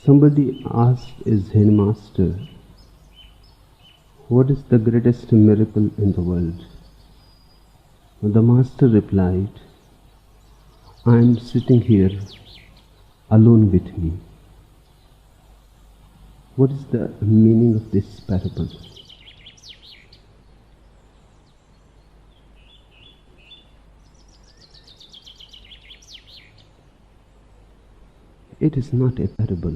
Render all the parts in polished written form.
Somebody asked his headmaster, "What is the greatest miracle in the world?" The master replied, "I am sitting here alone with me." What is the meaning of this parable? It is not a parable.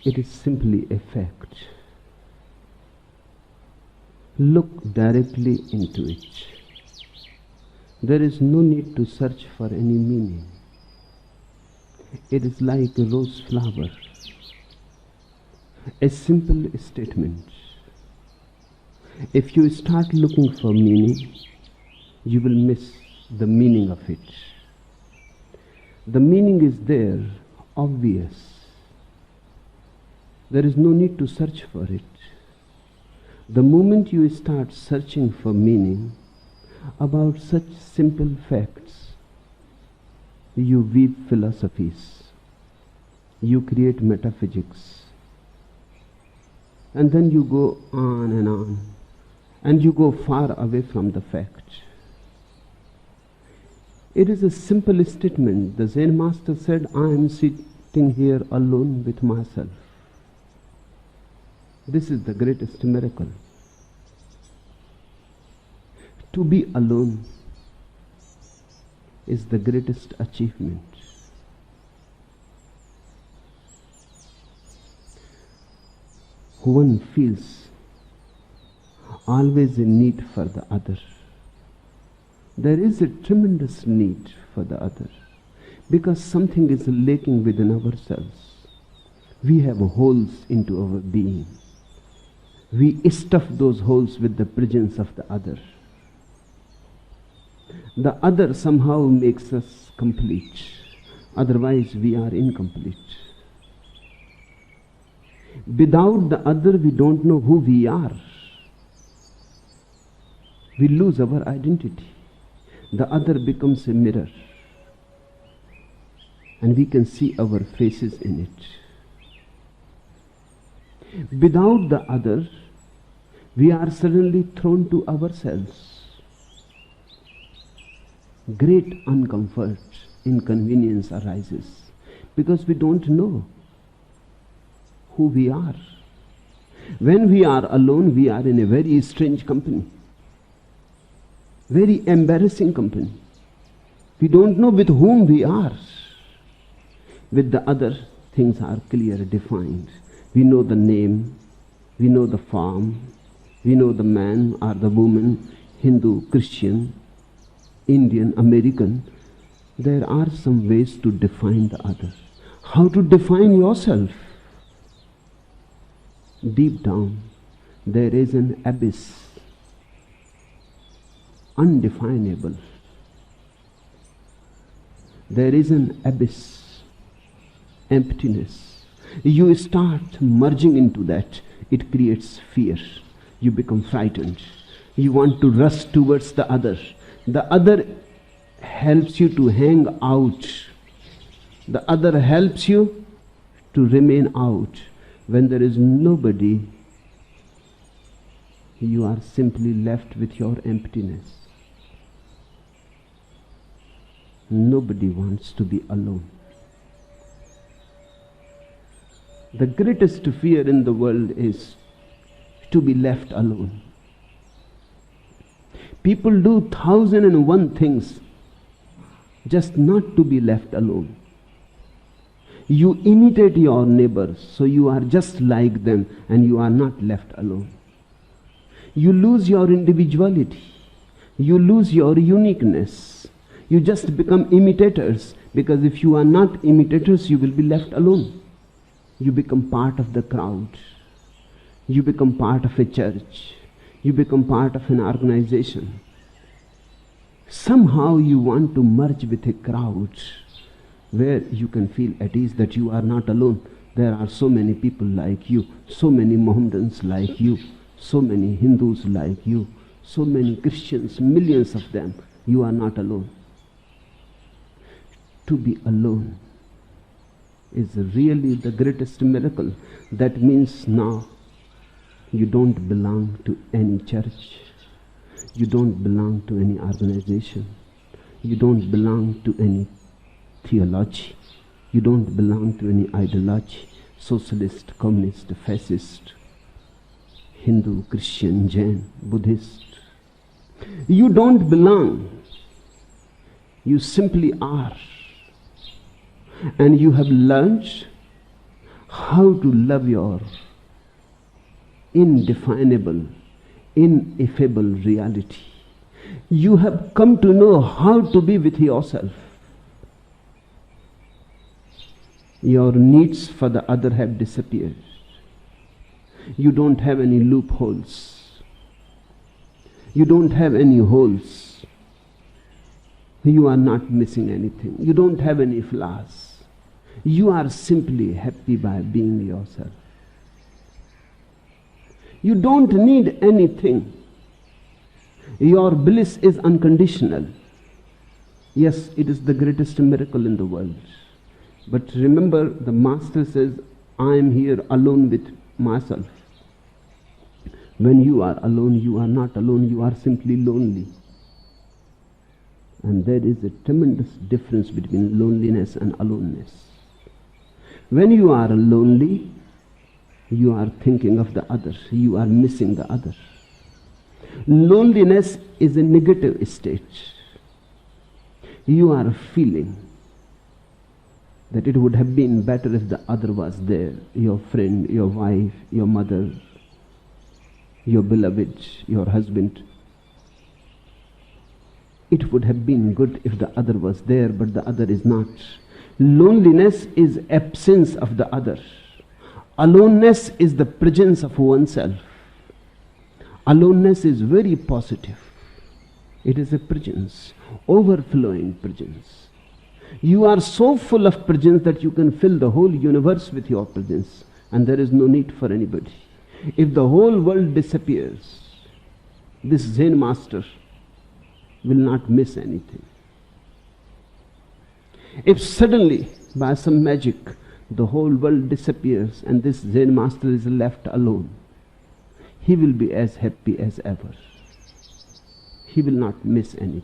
It is simply a fact. Look directly into it. There is no need to search for any meaning. It is like a rose flower, a simple statement. If you start looking for meaning, you will miss the meaning of it. The meaning is there, obvious. There is no need to search for it. The moment you start searching for meaning about such simple facts, you weave philosophies, you create metaphysics, and then you go on, and you go far away from the fact. It is a simple statement. The Zen master said, "I am sitting here alone with myself." This is the greatest miracle. To be alone is the greatest achievement. One feels always a need for the other. There is a tremendous need for the other because something is lacking within ourselves. We have holes into our being. We stuff those holes with the presence of the other. The other somehow makes us complete. Otherwise, we are incomplete. Without the other, we don't know who we are. We lose our identity. The other becomes a mirror, and we can see our faces in it. Without the other, we are suddenly thrown to ourselves. Great uncomfort, inconvenience arises because we don't know who we are. When we are alone, we are in a very strange company. Very embarrassing company. We don't know with whom we are. With the other, things are clear, defined. We know the name, we know the form, we know the man or the woman, Hindu, Christian, Indian, American. There are some ways to define the other. How to define yourself? Deep down, there is an abyss, undefinable. There is an abyss, emptiness. You start merging into that. It creates fear. You become frightened. You want to rush towards the other. The other helps you to hang out. The other helps you to remain out. When there is nobody, you are simply left with your emptiness. Nobody wants to be alone. The greatest fear in the world is to be left alone. People do 1,001 things just not to be left alone. You imitate your neighbors, so you are just like them and you are not left alone. You lose your individuality. You lose your uniqueness. You just become imitators, because if you are not imitators, you will be left alone. You become part of the crowd. You become part of a church. You become part of an organization. Somehow you want to merge with a crowd where you can feel at ease that you are not alone. There are so many people like you, so many Mohammedans like you, so many Hindus like you, so many Christians, millions of them. You are not alone. To be alone is really the greatest miracle. That means now you don't belong to any church. You don't belong to any organization. You don't belong to any theology. You don't belong to any ideology. Socialist, communist, fascist, Hindu, Christian, Jain, Buddhist. You don't belong. You simply are. And you have learned how to love your indefinable, ineffable reality. You have come to know how to be with yourself. Your needs for the other have disappeared. You don't have any loopholes. You don't have any holes. You are not missing anything. You don't have any flaws. You are simply happy by being yourself. You don't need anything. Your bliss is unconditional. Yes, it is the greatest miracle in the world. But remember, the Master says, I am here alone with myself. When you are alone, you are not alone, you are simply lonely. And there is a tremendous difference between loneliness and aloneness. When you are lonely, you are thinking of the other, you are missing the other. Loneliness is a negative state. You are feeling that it would have been better if the other was there, your friend, your wife, your mother, your beloved, your husband. It would have been good if the other was there, but the other is not. Loneliness is absence of the other. Aloneness is the presence of oneself. Aloneness is very positive. It is a presence, overflowing presence. You are so full of presence that you can fill the whole universe with your presence, and there is no need for anybody. If the whole world disappears, this Zen master will not miss anything. If suddenly, by some magic, the whole world disappears and this Zen master is left alone, he will be as happy as ever. He will not miss anything.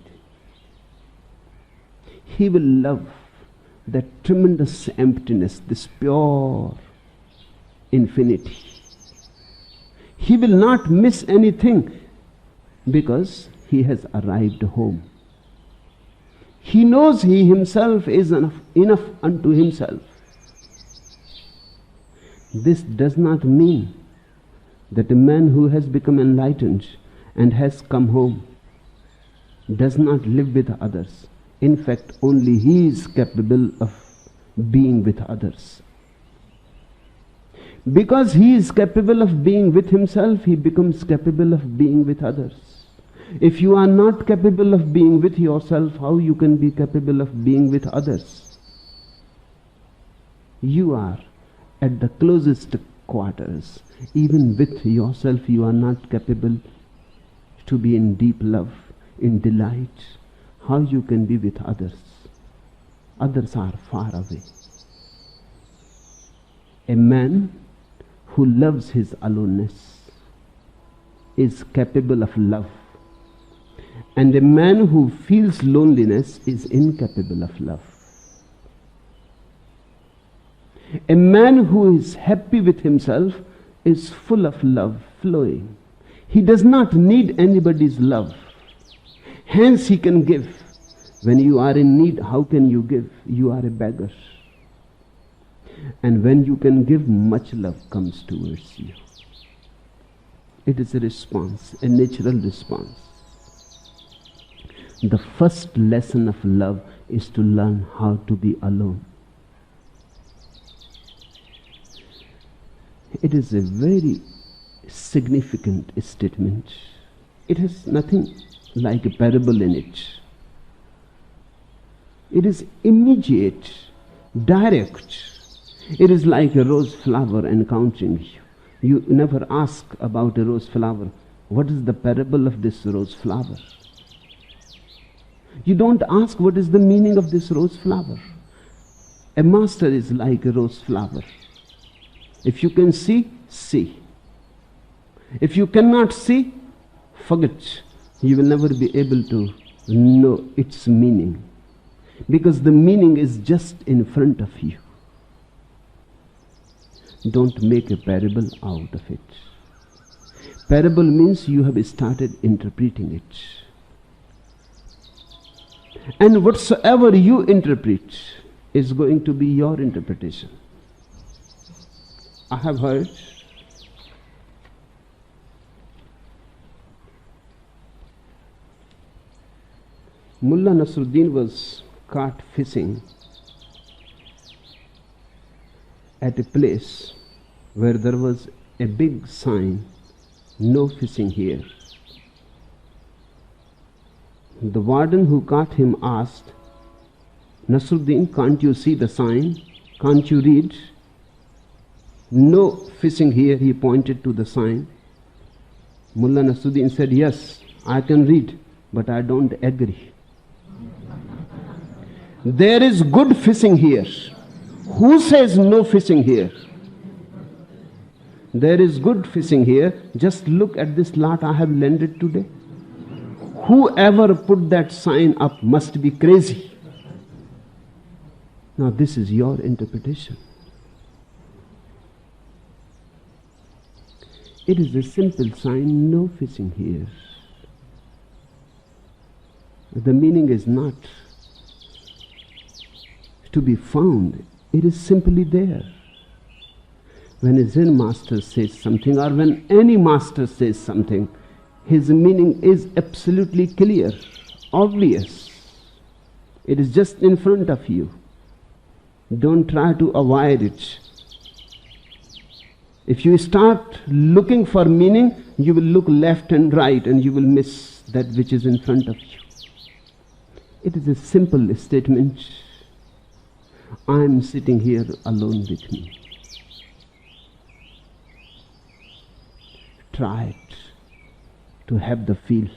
He will love that tremendous emptiness, this pure infinity. He will not miss anything because he has arrived home. He knows he himself is enough unto himself. This does not mean that a man who has become enlightened and has come home does not live with others. In fact, only he is capable of being with others. Because he is capable of being with himself, he becomes capable of being with others. If you are not capable of being with yourself, how you can be capable of being with others? You are at the closest quarters. Even with yourself, you are not capable to be in deep love, in delight. How you can be with others? Others are far away. A man who loves his aloneness is capable of love. And a man who feels loneliness is incapable of love. A man who is happy with himself is full of love flowing. He does not need anybody's love. Hence he can give. When you are in need, how can you give? You are a beggar. And when you can give, much love comes towards you. It is a response, a natural response. The first lesson of love is to learn how to be alone. It is a very significant statement. It has nothing like a parable in it. It is immediate, direct. It is like a rose flower encountering you. You never ask about a rose flower, what is the parable of this rose flower? You don't ask what is the meaning of this rose flower. A master is like a rose flower. If you can see, see. If you cannot see, forget. You will never be able to know its meaning. Because the meaning is just in front of you. Don't make a parable out of it. Parable means you have started interpreting it. And whatsoever you interpret is going to be your interpretation. I have heard Mullah Nasruddin was caught fishing at a place where there was a big sign, no fishing here. The warden who caught him asked, Nasruddin, can't you see the sign? Can't you read? No fishing here, he pointed to the sign. Mullah Nasruddin said, yes, I can read, but I don't agree. There is good fishing here. Who says no fishing here? There is good fishing here. Just look at this lot I have landed today. Whoever put that sign up must be crazy. Now this is your interpretation. It is a simple sign, no fishing here. The meaning is not to be found. It is simply there. When a Zen master says something, or when any master says something, his meaning is absolutely clear, obvious. It is just in front of you. Don't try to avoid it. If you start looking for meaning, you will look left and right and you will miss that which is in front of you. It is a simple statement. I am sitting here alone with me. Try it to have the feel.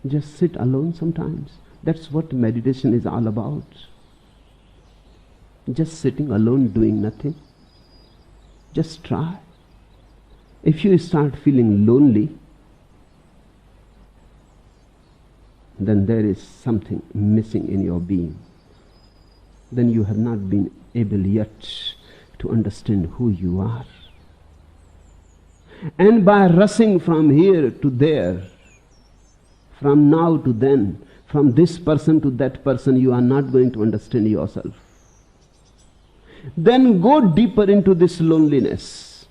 Just sit alone sometimes. That's what meditation is all about. Just sitting alone doing nothing. Just try. If you start feeling lonely, then there is something missing in your being. Then you have not been able yet to understand who you are. And by rushing from here to there, from now to then, from this person to that person, you are not going to understand yourself. Then go deeper into this loneliness,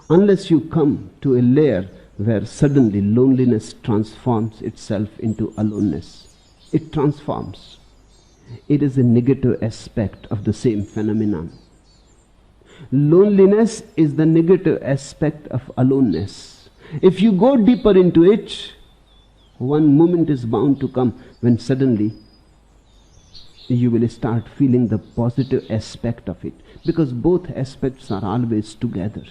unless you come to a layer where suddenly loneliness transforms itself into aloneness. It transforms. It is a negative aspect of the same phenomenon. Loneliness is the negative aspect of aloneness. If you go deeper into it, one moment is bound to come when suddenly you will start feeling the positive aspect of it, because both aspects are always together.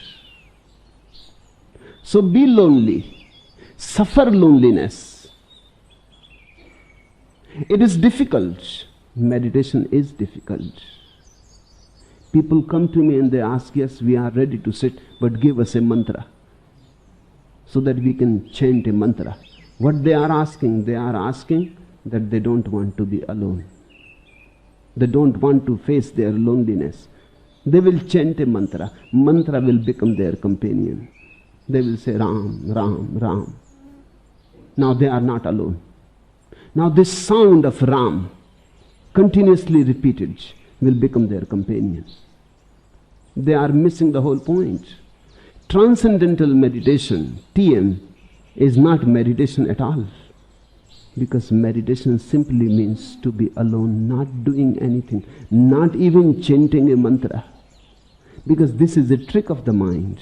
So be lonely, suffer loneliness. It is difficult. Meditation is difficult. People come to me and they ask, yes, we are ready to sit, but give us a mantra so that we can chant a mantra. What they are asking that they don't want to be alone. They don't want to face their loneliness. They will chant a mantra. Mantra will become their companion. They will say Ram, Ram, Ram. Now they are not alone. Now this sound of Ram, continuously repeated, will become their companion. They are missing the whole point. Transcendental meditation, TM, is not meditation at all. Because meditation simply means to be alone, not doing anything, not even chanting a mantra. Because this is a trick of the mind.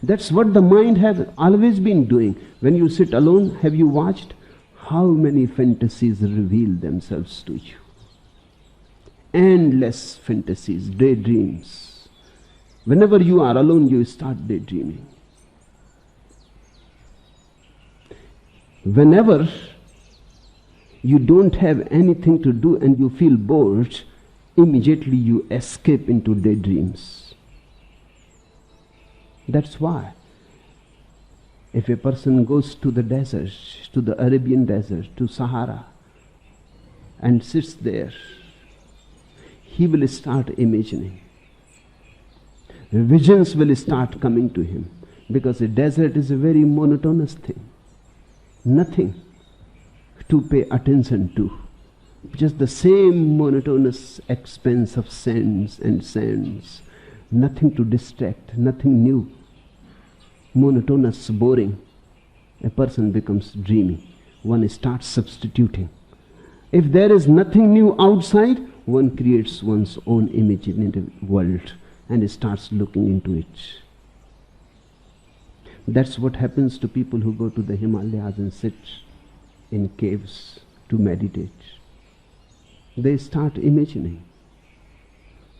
That's what the mind has always been doing. When you sit alone, have you watched how many fantasies reveal themselves to you? Endless fantasies, daydreams. Whenever you are alone, you start daydreaming. Whenever you don't have anything to do and you feel bored, immediately you escape into daydreams. That's why if a person goes to the desert, to the Arabian desert, to Sahara, and sits there, he will start imagining. Visions will start coming to him, because the desert is a very monotonous thing. Nothing to pay attention to. Just the same monotonous expanse of sands and sands. Nothing to distract, nothing new. Monotonous, boring. A person becomes dreamy. One starts substituting. If there is nothing new outside, one creates one's own image in the world and starts looking into it. That's what happens to people who go to the Himalayas and sit in caves to meditate. They start imagining.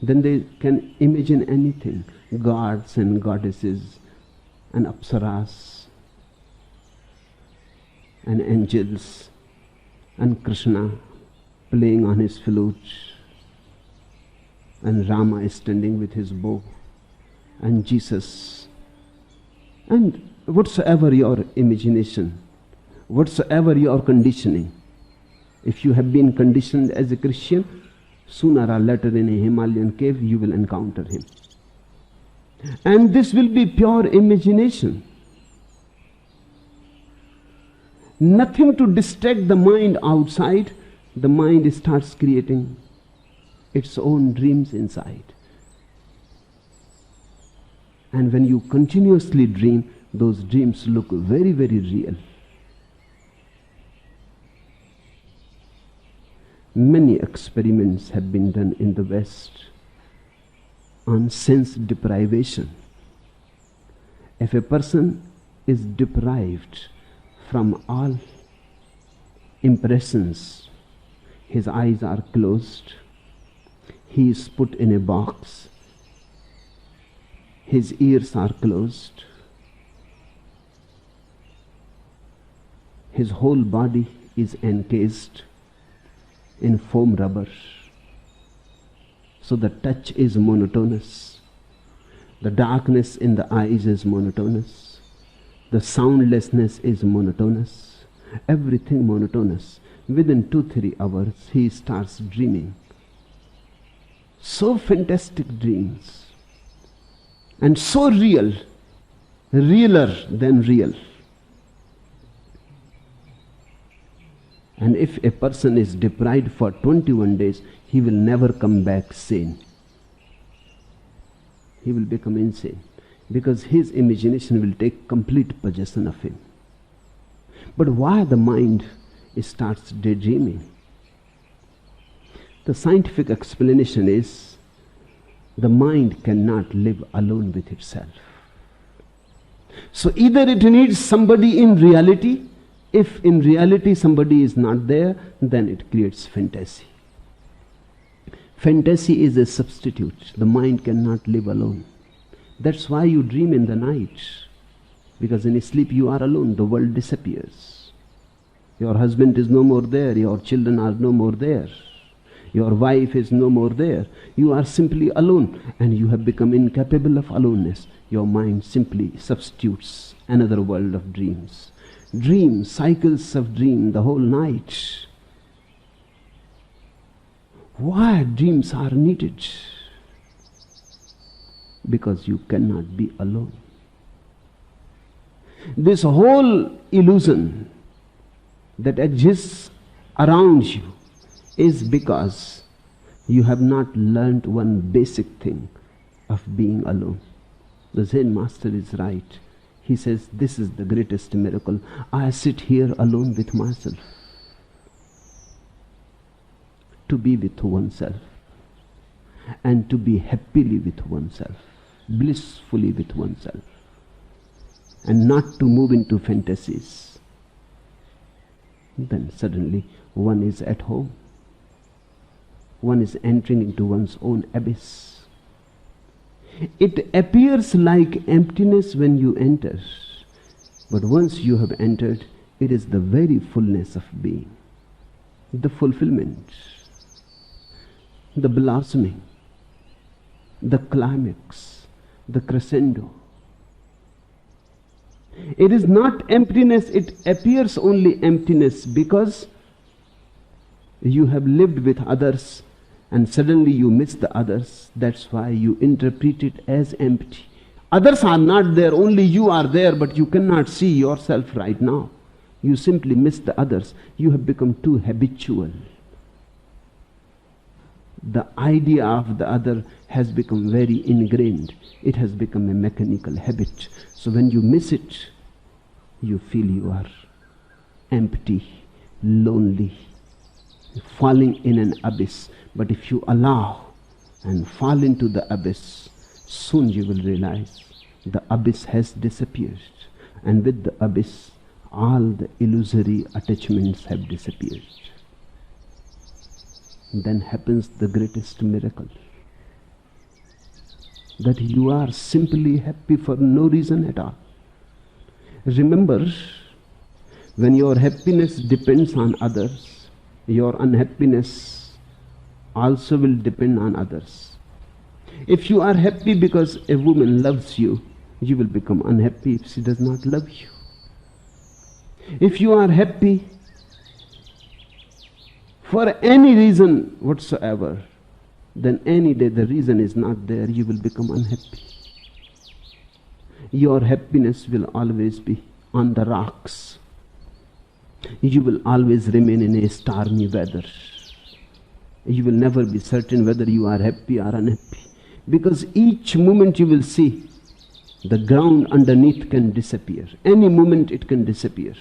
Then they can imagine anything. Gods and goddesses and apsaras and angels and Krishna playing on his flute and Rama is standing with his bow and Jesus. And whatsoever your imagination, whatsoever your conditioning, if you have been conditioned as a Christian, sooner or later in a Himalayan cave you will encounter him. And this will be pure imagination. Nothing to distract the mind outside. The mind starts creating its own dreams inside. And when you continuously dream, those dreams look very, very real. Many experiments have been done in the West on sense deprivation. If a person is deprived from all impressions, his eyes are closed, he is put in a box, his ears are closed, his whole body is encased in foam rubber. So the touch is monotonous. The darkness in the eyes is monotonous. The soundlessness is monotonous. Everything monotonous. Within 2-3 hours, he starts dreaming. So fantastic dreams. And so real. Realer than real. And if a person is deprived for 21 days, he will never come back sane. He will become insane, because his imagination will take complete possession of him. But why the mind starts daydreaming? The scientific explanation is the mind cannot live alone with itself. So either it needs somebody in reality. If in reality somebody is not there, then it creates fantasy. Fantasy is a substitute. The mind cannot live alone. That's why you dream in the night. Because in sleep you are alone. The world disappears. Your husband is no more there. Your children are no more there. Your wife is no more there. You are simply alone. And you have become incapable of aloneness. Your mind simply substitutes another world of dreams. Dream, cycles of dream the whole night. Why dreams are needed? Because you cannot be alone. This whole illusion that exists around you is because you have not learned one basic thing of being alone. The Zen master is right. He says, this is the greatest miracle. I sit here alone with myself. To be with oneself. And to be happily with oneself. Blissfully with oneself. And not to move into fantasies. Then suddenly one is at home. One is entering into one's own abyss. It appears like emptiness when you enter, but once you have entered, it is the very fullness of being, the fulfillment. the blossoming, the climax, the crescendo. It is not emptiness, it appears only emptiness because you have lived with others and suddenly you miss the others. That's why you interpret it as empty. Others are not there, only you are there, but you cannot see yourself right now. You simply miss the others. You have become too habitual. The idea of the other has become very ingrained. It has become a mechanical habit. So when you miss it, you feel you are empty, lonely, falling in an abyss. But if you allow and fall into the abyss, soon you will realize the abyss has disappeared. And with the abyss, all the illusory attachments have disappeared. Then happens the greatest miracle, that you are simply happy for no reason at all. Remember, when your happiness depends on others, your unhappiness also will depend on others. If you are happy because a woman loves you, you will become unhappy if she does not love you. If you are happy for any reason whatsoever, then any day the reason is not there, you will become unhappy. Your happiness will always be on the rocks. You will always remain in a stormy weather. You will never be certain whether you are happy or unhappy, because each moment you will see the ground underneath can disappear. Any moment it can disappear.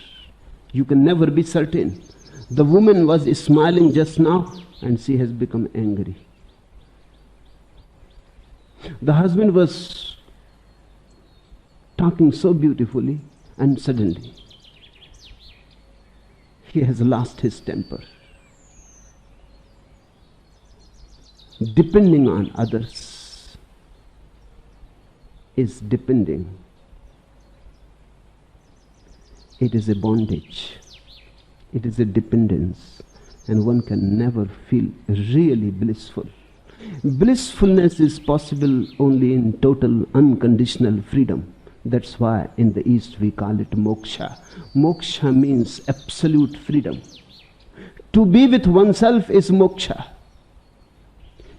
You can never be certain. The woman was smiling just now and she has become angry. The husband was talking so beautifully and suddenly he has lost his temper. Depending on others is depending. It is a bondage. It is a dependence, and one can never feel really blissful. Blissfulness is possible only in total unconditional freedom. That's why in the East we call it moksha. Moksha means absolute freedom. To be with oneself is moksha.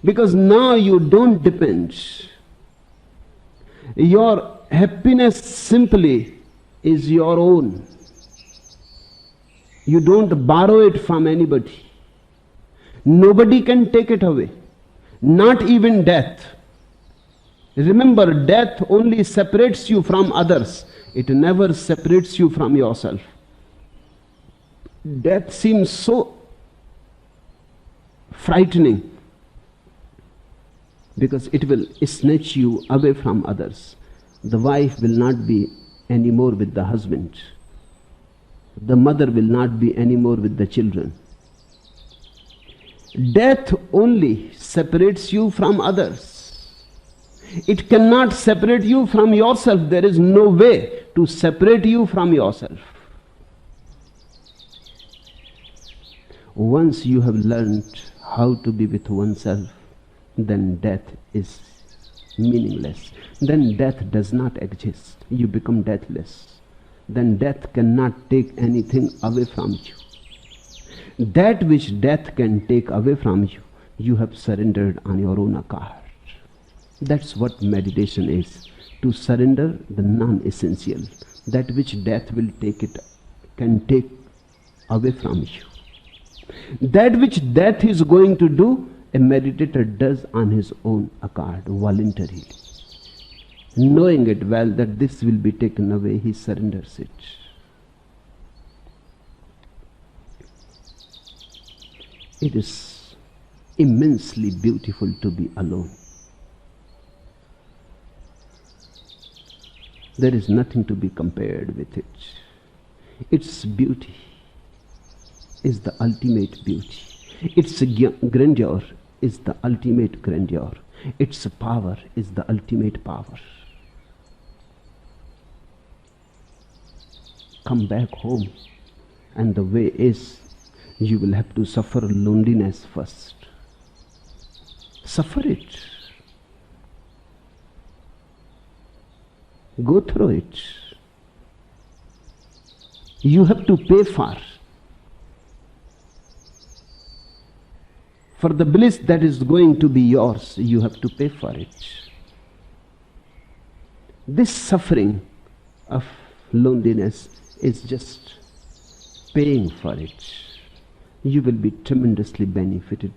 Because now you don't depend. Your happiness simply is your own. You don't borrow it from anybody. Nobody can take it away. Not even death. Remember, death only separates you from others. It never separates you from yourself. Death seems so frightening because it will snatch you away from others. The wife will not be anymore with the husband. The mother will not be anymore with the children. Death only separates you from others. It cannot separate you from yourself. There is no way to separate you from yourself. Once you have learned how to be with oneself, then death is meaningless. Then death does not exist. You become deathless. Then death cannot take anything away from you. That which death can take away from you, you have surrendered on your own account. That's what meditation is. To surrender the non-essential. That which death will take it, can take away from you. That which death is going to do, a meditator does on his own account, voluntarily. Knowing it well that this will be taken away, he surrenders it. It is immensely beautiful to be alone. There is nothing to be compared with it. Its beauty is the ultimate beauty. Its grandeur is the ultimate grandeur. Its power is the ultimate power. Come back home, and the way is, you will have to suffer loneliness first. Suffer it. Go through it. You have to pay for the bliss that is going to be yours. You have to pay for it. This suffering of loneliness is just paying for it. You will be tremendously benefited.